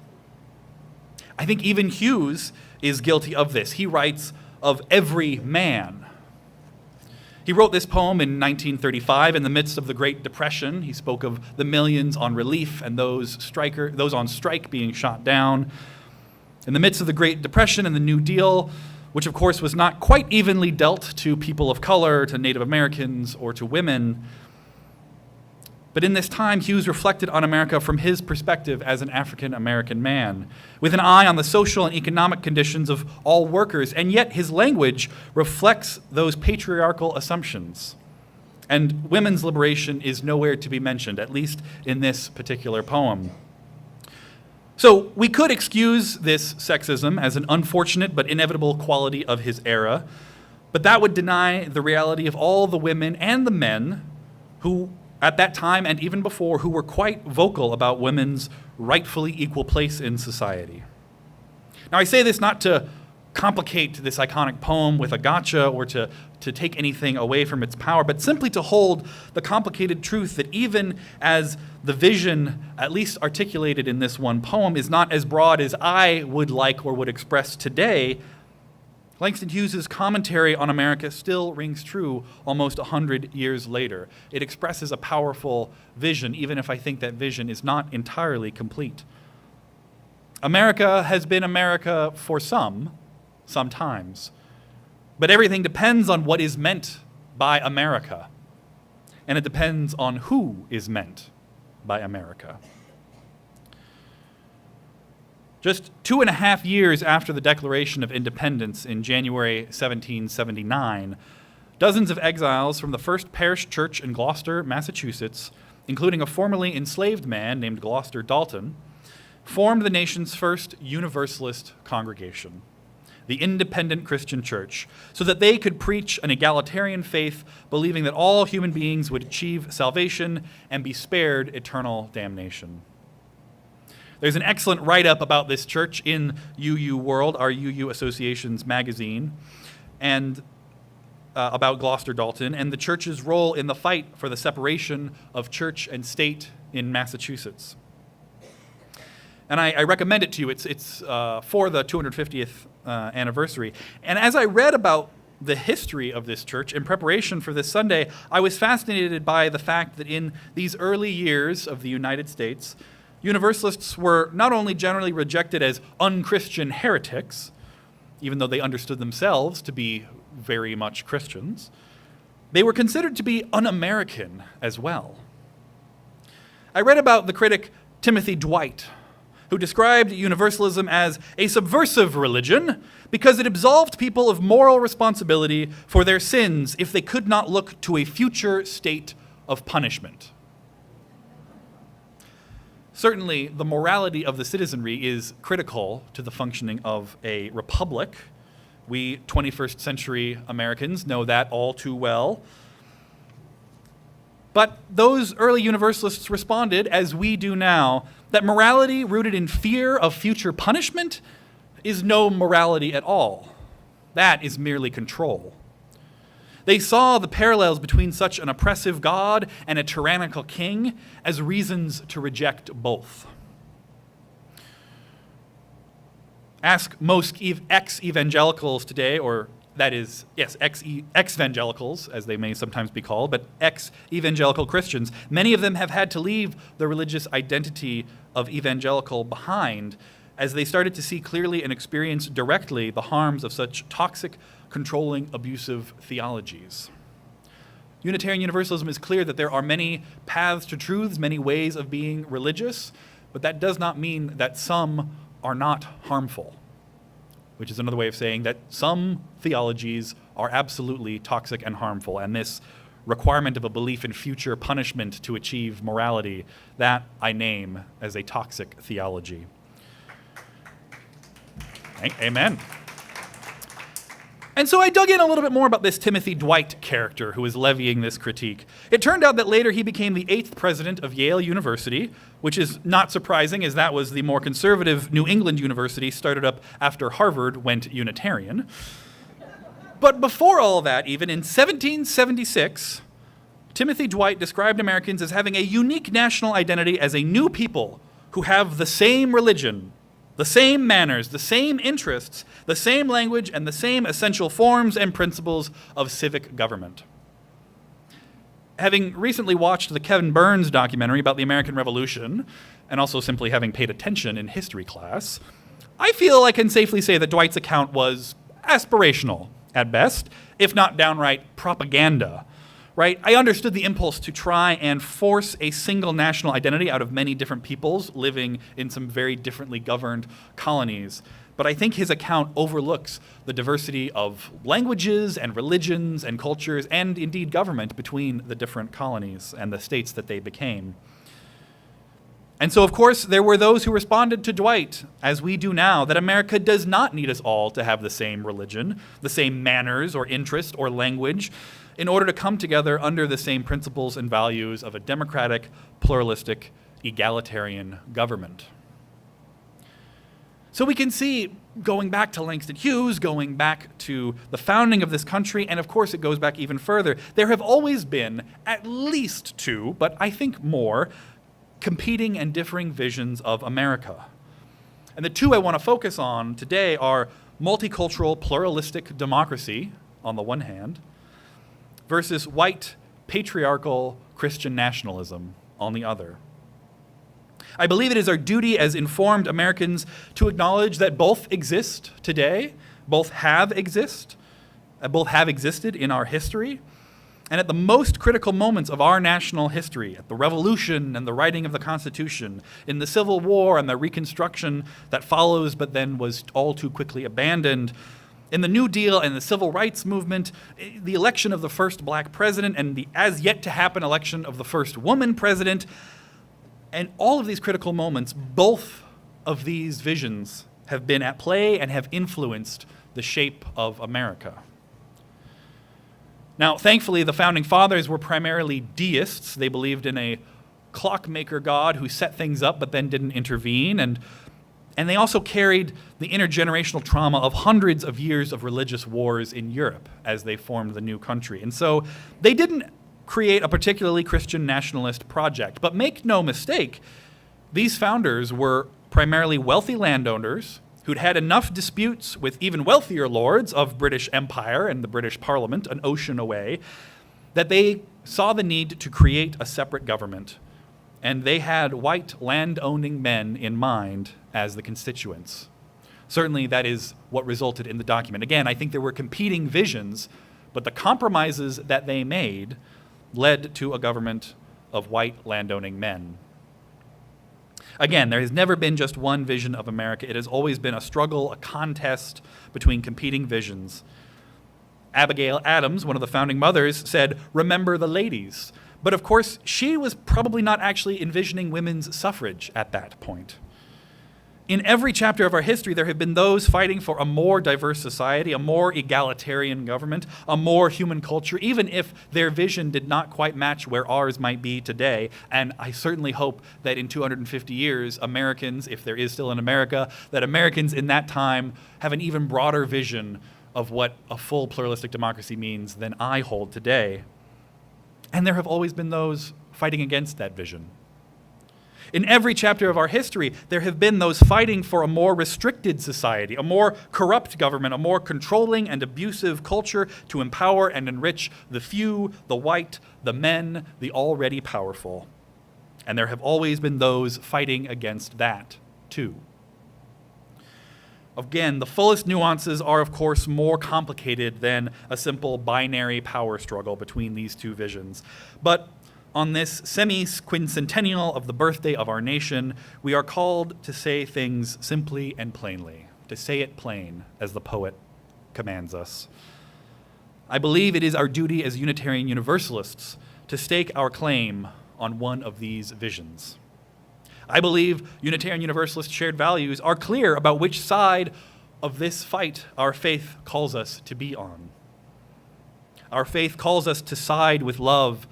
I think even Hughes is guilty of this. He writes of every man. He wrote this poem in 1935 in the midst of the Great Depression. He spoke of the millions on relief and those on strike being shot down. In the midst of the Great Depression and the New Deal, which of course was not quite evenly dealt to people of color, to Native Americans, or to women. But in this time, Hughes reflected on America from his perspective as an African American man, with an eye on the social and economic conditions of all workers, and yet his language reflects those patriarchal assumptions. And women's liberation is nowhere to be mentioned, at least in this particular poem. So we could excuse this sexism as an unfortunate but inevitable quality of his era, but that would deny the reality of all the women and the men who, at that time and even before, who were quite vocal about women's rightfully equal place in society. Now, I say this not to complicate this iconic poem with a gotcha or to take anything away from its power, but simply to hold the complicated truth that even as the vision, at least articulated in this one poem, is not as broad as I would like or would express today, Langston Hughes' commentary on America still rings true almost 100 years later. It expresses a powerful vision, even if I think that vision is not entirely complete. America has been America for sometimes. But everything depends on what is meant by America. And it depends on who is meant by America. Just 2.5 years after the Declaration of Independence in January 1779, Dozens of exiles from the First Parish Church in Gloucester, Massachusetts, including a formerly enslaved man named Gloucester Dalton, formed the nation's first Universalist congregation, the Independent Christian Church, so that they could preach an egalitarian faith, believing that all human beings would achieve salvation and be spared eternal damnation. There's an excellent write-up about this church in UU World, our UU Association's magazine, and about Gloucester Dalton and the church's role in the fight for the separation of church and state in Massachusetts. And I recommend it to you. It's for the 250th anniversary. And as I read about the history of this church in preparation for this Sunday, I was fascinated by the fact that in these early years of the United States, Universalists were not only generally rejected as unchristian heretics, even though they understood themselves to be very much Christians, they were considered to be un-American as well. I read about the critic Timothy Dwight, who described Universalism as a subversive religion because it absolved people of moral responsibility for their sins if they could not look to a future state of punishment. Certainly, the morality of the citizenry is critical to the functioning of a republic. We 21st century Americans know that all too well. But those early Universalists responded, as we do now, that morality rooted in fear of future punishment is no morality at all. That is merely control. They saw the parallels between such an oppressive God and a tyrannical king as reasons to reject both. Ask most ex-evangelicals today, or that is, yes, ex-evangelicals, as they may sometimes be called, but ex-evangelical Christians. Many of them have had to leave the religious identity of evangelical behind as they started to see clearly and experience directly the harms of such toxic, controlling, abusive theologies. Unitarian Universalism is clear that there are many paths to truths, many ways of being religious, but that does not mean that some are not harmful, which is another way of saying that some theologies are absolutely toxic and harmful, and this requirement of a belief in future punishment to achieve morality, that I name as a toxic theology. Amen. And so I dug in a little bit more about this Timothy Dwight character who was levying this critique. It turned out that later he became the 8th president of Yale University, which is not surprising as that was the more conservative New England university started up after Harvard went Unitarian. But before all that, even in 1776, Timothy Dwight described Americans as having a unique national identity as a new people who have the same religion, the same manners, the same interests, the same language, and the same essential forms and principles of civic government. Having recently watched the Kevin Burns documentary about the American Revolution, and also simply having paid attention in history class, I feel I can safely say that Dwight's account was aspirational, at best, if not downright propaganda. Right? I understood the impulse to try and force a single national identity out of many different peoples living in some very differently governed colonies. But I think his account overlooks the diversity of languages and religions and cultures and indeed government between the different colonies and the states that they became. And so, of course, there were those who responded to Dwight, as we do now, that America does not need us all to have the same religion, the same manners or interest or language, in order to come together under the same principles and values of a democratic, pluralistic, egalitarian government. So we can see, going back to Langston Hughes, going back to the founding of this country, and of course it goes back even further, there have always been at least two, but I think more, competing and differing visions of America. And the two I want to focus on today are multicultural, pluralistic democracy, on the one hand, versus white, patriarchal Christian nationalism on the other. I believe it is our duty as informed Americans to acknowledge that both exist today, both have existed in our history, and at the most critical moments of our national history, at the Revolution and the writing of the Constitution, in the Civil War and the Reconstruction that follows but then was all too quickly abandoned, In the New Deal and the Civil Rights Movement, the election of the first black president and the as yet to happen election of the first woman president, and all of these critical moments, both of these visions have been at play and have influenced the shape of America. Now, thankfully, the Founding Fathers were primarily deists. They believed in a clockmaker God who set things up but then didn't intervene, and they also carried the intergenerational trauma of hundreds of years of religious wars in Europe as they formed the new country. And so they didn't create a particularly Christian nationalist project. But make no mistake, these founders were primarily wealthy landowners who'd had enough disputes with even wealthier lords of British Empire and the British Parliament an ocean away that they saw the need to create a separate government. And they had white land-owning men in mind as the constituents. Certainly that is what resulted in the document. Again, I think there were competing visions, but the compromises that they made led to a government of white landowning men. Again, there has never been just one vision of America. It has always been a struggle, a contest between competing visions. Abigail Adams, one of the founding mothers, said, "Remember the ladies." But of course, she was probably not actually envisioning women's suffrage at that point. In every chapter of our history, there have been those fighting for a more diverse society, a more egalitarian government, a more human culture, even if their vision did not quite match where ours might be today. And I certainly hope that in 250 years, Americans, if there is still an America, that Americans in that time have an even broader vision of what a full pluralistic democracy means than I hold today. And there have always been those fighting against that vision. In every chapter of our history, there have been those fighting for a more restricted society, a more corrupt government, a more controlling and abusive culture to empower and enrich the few, the white, the men, the already powerful. And there have always been those fighting against that, too. Again, the fullest nuances are, of course, more complicated than a simple binary power struggle between these two visions. But on this semi-quincentennial of the birthday of our nation, we are called to say things simply and plainly, to say it plain, as the poet commands us. I believe it is our duty as Unitarian Universalists to stake our claim on one of these visions. I believe Unitarian Universalist shared values are clear about which side of this fight our faith calls us to be on. Our faith calls us to side with love.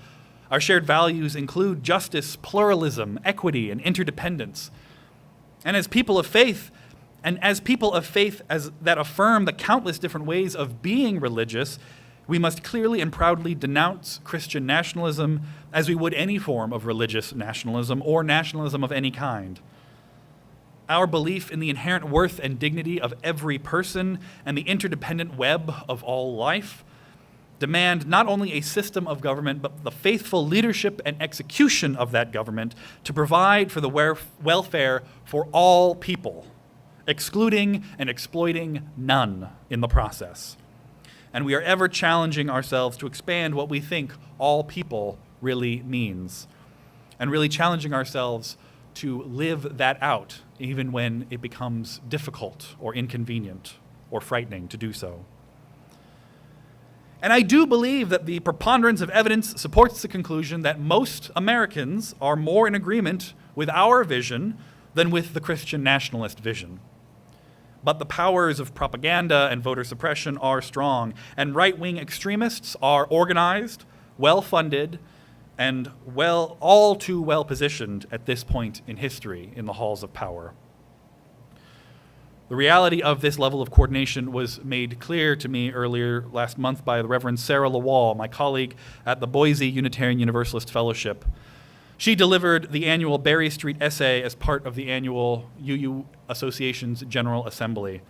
Our shared values include justice, pluralism, equity, and interdependence. And as people of faith, that affirm the countless different ways of being religious, we must clearly and proudly denounce Christian nationalism as we would any form of religious nationalism or nationalism of any kind. Our belief in the inherent worth and dignity of every person and the interdependent web of all life demand not only a system of government, but the faithful leadership and execution of that government to provide for the welfare for all people, excluding and exploiting none in the process. And we are ever challenging ourselves to expand what we think all people really means, and really challenging ourselves to live that out, even when it becomes difficult or inconvenient or frightening to do so. And I do believe that the preponderance of evidence supports the conclusion that most Americans are more in agreement with our vision than with the Christian nationalist vision. But the powers of propaganda and voter suppression are strong, and right-wing extremists are organized, well-funded, and all too well-positioned at this point in history in the halls of power. The reality of this level of coordination was made clear to me earlier last month by the Reverend Sarah Lawal, my colleague at the Boise Unitarian Universalist Fellowship. She delivered the annual Berry Street essay as part of the annual UU Association's General Assembly.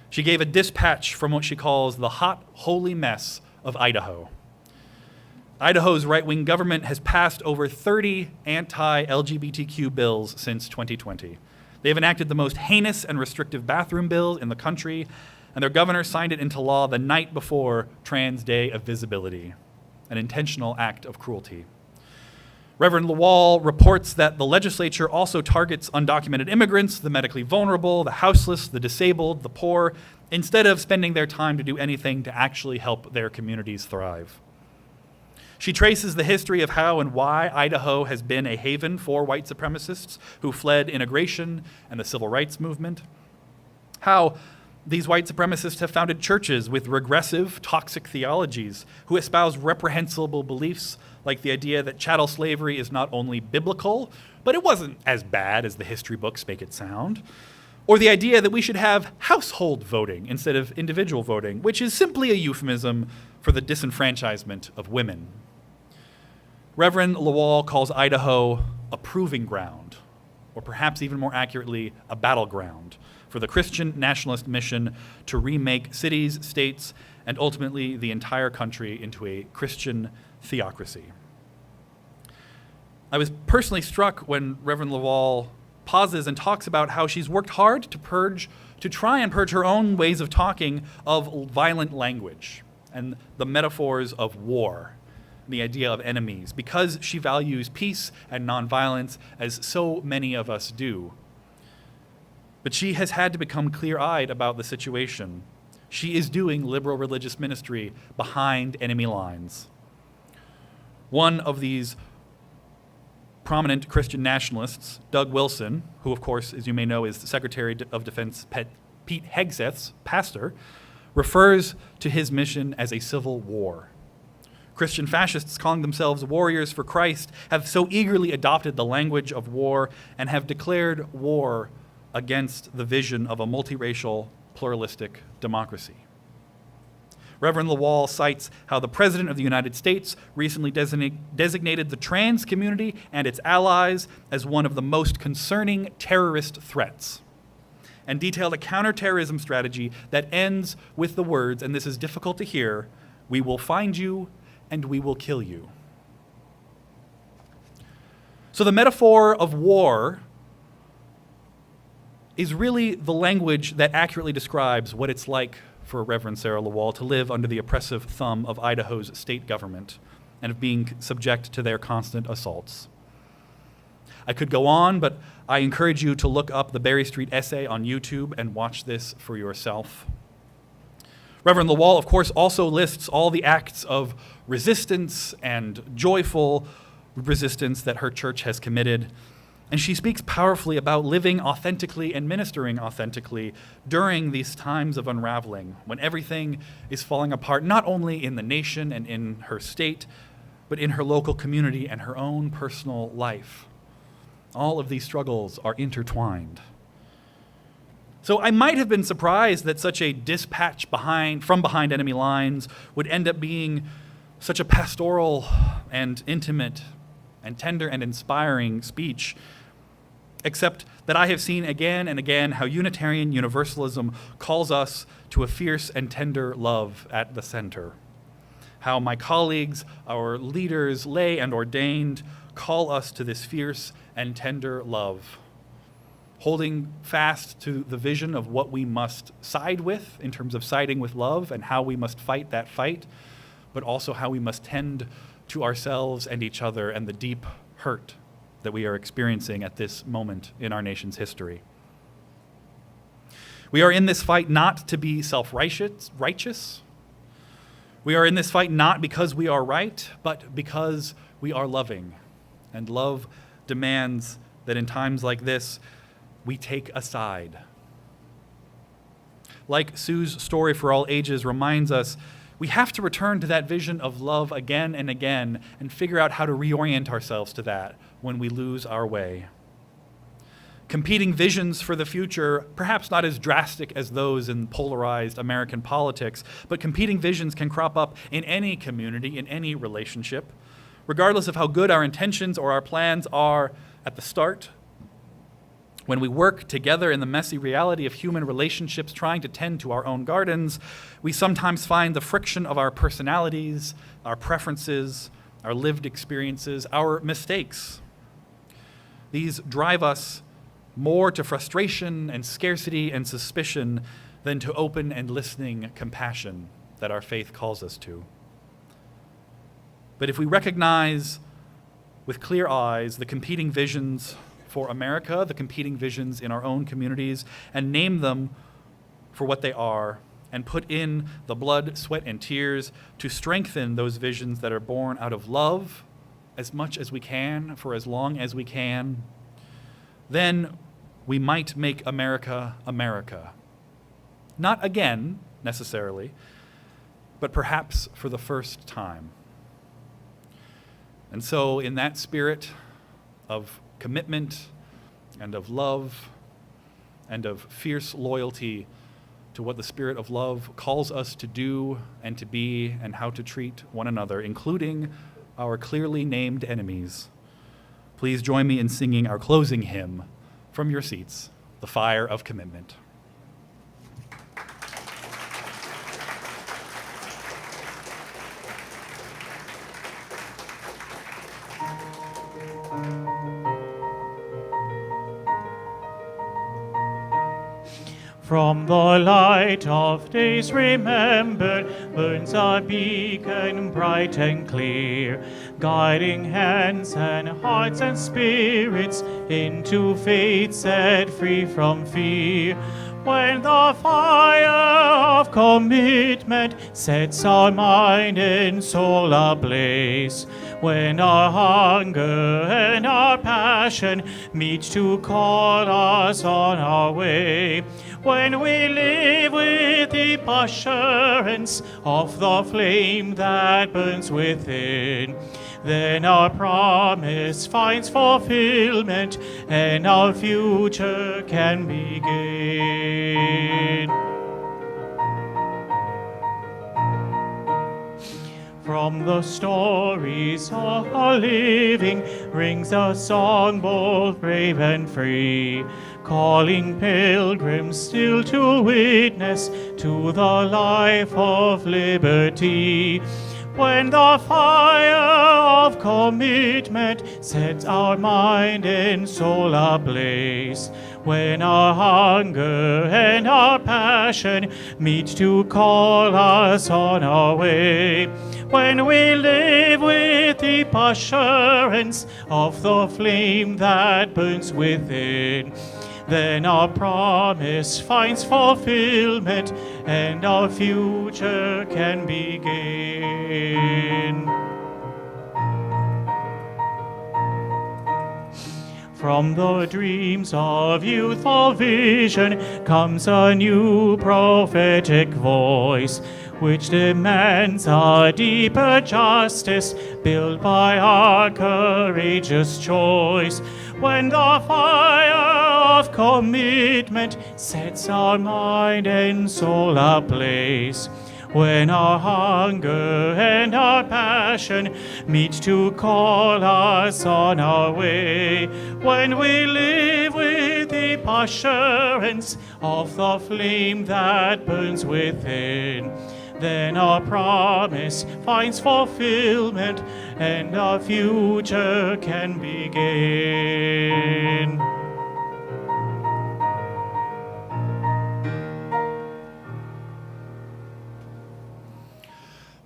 She gave a dispatch from what she calls the hot, holy mess of Idaho. Idaho's right-wing government has passed over 30 anti-LGBTQ bills since 2020. They have enacted the most heinous and restrictive bathroom bill in the country, and their governor signed it into law the night before Trans Day of Visibility, an intentional act of cruelty. Reverend Lawal reports that the legislature also targets undocumented immigrants, the medically vulnerable, the houseless, the disabled, the poor, instead of spending their time to do anything to actually help their communities thrive. She traces the history of how and why Idaho has been a haven for white supremacists who fled integration and the civil rights movement, how these white supremacists have founded churches with regressive, toxic theologies, who espouse reprehensible beliefs like the idea that chattel slavery is not only biblical, but it wasn't as bad as the history books make it sound, or the idea that we should have household voting instead of individual voting, which is simply a euphemism for the disenfranchisement of women. Reverend Lawal calls Idaho a proving ground, or perhaps even more accurately, a battleground, for the Christian nationalist mission to remake cities, states, and ultimately the entire country into a Christian theocracy. I was personally struck when Reverend Lawal pauses and talks about how she's worked hard to try and purge her own ways of talking of violent language and the metaphors of war, the idea of enemies, because she values peace and nonviolence as so many of us do. But she has had to become clear-eyed about the situation. She is doing liberal religious ministry behind enemy lines. One of these prominent Christian nationalists, Doug Wilson, who of course, as you may know, is the Secretary of Defense Pete Hegseth's pastor, refers to his mission as a civil war. Christian fascists calling themselves warriors for Christ have so eagerly adopted the language of war and have declared war against the vision of a multiracial, pluralistic democracy. Reverend Lawal cites how the President of the United States recently designated the trans community and its allies as one of the most concerning terrorist threats, and detailed a counterterrorism strategy that ends with the words, and this is difficult to hear, "We will find you and we will kill you." So the metaphor of war is really the language that accurately describes what it's like for Reverend Sarah Lawal to live under the oppressive thumb of Idaho's state government and of being subject to their constant assaults. I could go on, but I encourage you to look up the Berry Street essay on YouTube and watch this for yourself. Reverend Lawal, of course, also lists all the acts of resistance and joyful resistance that her church has committed. And she speaks powerfully about living authentically and ministering authentically during these times of unraveling, when everything is falling apart, not only in the nation and in her state, but in her local community and her own personal life. All of these struggles are intertwined. So I might have been surprised that such a dispatch from behind enemy lines would end up being such a pastoral and intimate and tender and inspiring speech, except that I have seen again and again how Unitarian Universalism calls us to a fierce and tender love at the center. How my colleagues, our leaders, lay and ordained, call us to this fierce and tender love, holding fast to the vision of what we must side with in terms of siding with love and how we must fight that fight, but also how we must tend to ourselves and each other and the deep hurt that we are experiencing at this moment in our nation's history. We are in this fight not to be self-righteous. We are in this fight not because we are right, but because we are loving. And love demands that in times like this, we take a side. Like Sue's story for all ages reminds us, we have to return to that vision of love again and again and figure out how to reorient ourselves to that when we lose our way. Competing visions for the future, perhaps not as drastic as those in polarized American politics, but competing visions can crop up in any community, in any relationship, regardless of how good our intentions or our plans are at the start. When we work together in the messy reality of human relationships trying to tend to our own gardens, we sometimes find the friction of our personalities, our preferences, our lived experiences, our mistakes. These drive us more to frustration and scarcity and suspicion than to open and listening compassion that our faith calls us to. But if we recognize with clear eyes the competing visions for America, the competing visions in our own communities, and name them for what they are, and put in the blood, sweat, and tears to strengthen those visions that are born out of love as much as we can, for as long as we can, then we might make America America. Not again, necessarily, but perhaps for the first time. And so, in that spirit of commitment and of love and of fierce loyalty to what the spirit of love calls us to do and to be and how to treat one another, including our clearly named enemies, please join me in singing our closing hymn from your seats, The Fire of Commitment. From the light of days remembered burns a beacon bright and clear, guiding hands and hearts and spirits into faith set free from fear. When the fire of commitment sets our mind and soul ablaze, when our hunger and our passion meet to call us on our way, when we live with deep assurance of the flame that burns within, then our promise finds fulfillment and our future can begin. From the stories of our living rings a song bold, brave, and free, calling pilgrims still to witness to the life of liberty. When the fire of commitment sets our mind and soul ablaze, when our hunger and our passion meet to call us on our way, when we live with deep assurance of the flame that burns within, then our promise finds fulfillment and our future can begin. From the dreams of youthful vision comes a new prophetic voice, which demands a deeper justice built by our courageous choice. When the fire of commitment sets our mind and soul ablaze, when our hunger and our passion meet to call us on our way, when we live with deep assurance of the flame that burns within, then our promise finds fulfillment and our future can begin.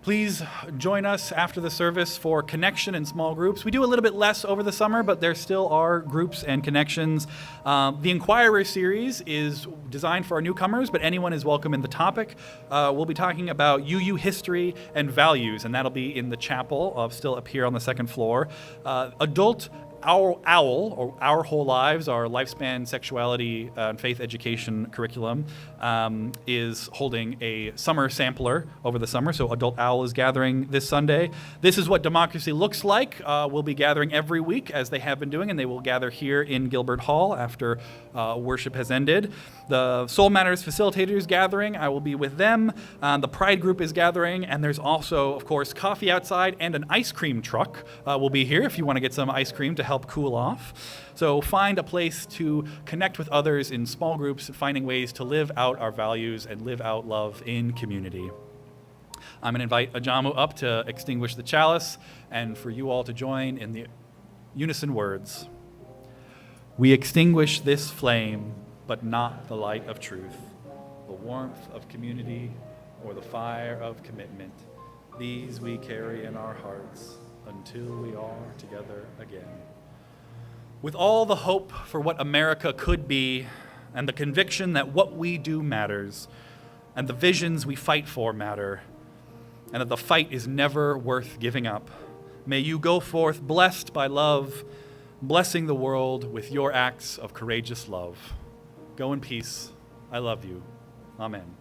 Please join us after the service for connection in small groups. We do a little bit less over the summer, but there still are groups and connections. The Inquirer series is designed for our newcomers, but anyone is welcome in the topic. We'll be talking about UU history and values, and that'll be in the chapel, still up here on the second floor. Adult Our OWL, or Our Whole Lives, our lifespan sexuality and faith education curriculum, is holding a summer sampler over the summer. So Adult OWL is gathering this Sunday. This is what democracy looks like. We'll be gathering every week, as they have been doing, and they will gather here in Gilbert Hall after worship has ended. The Soul Matters facilitators gathering, I will be with them. The Pride group is gathering, and there's also, of course, coffee outside and an ice cream truck will be here if you want to get some ice cream to help cool off. So find a place to connect with others in small groups, finding ways to live out our values and live out love in community. I'm going to invite Ajamu up to extinguish the chalice and for you all to join in the unison words. We extinguish this flame, but not the light of truth, the warmth of community, or the fire of commitment. These we carry in our hearts, until we are together again. With all the hope for what America could be, and the conviction that what we do matters, and the visions we fight for matter, and that the fight is never worth giving up, may you go forth blessed by love, blessing the world with your acts of courageous love. Go in peace. I love you. Amen.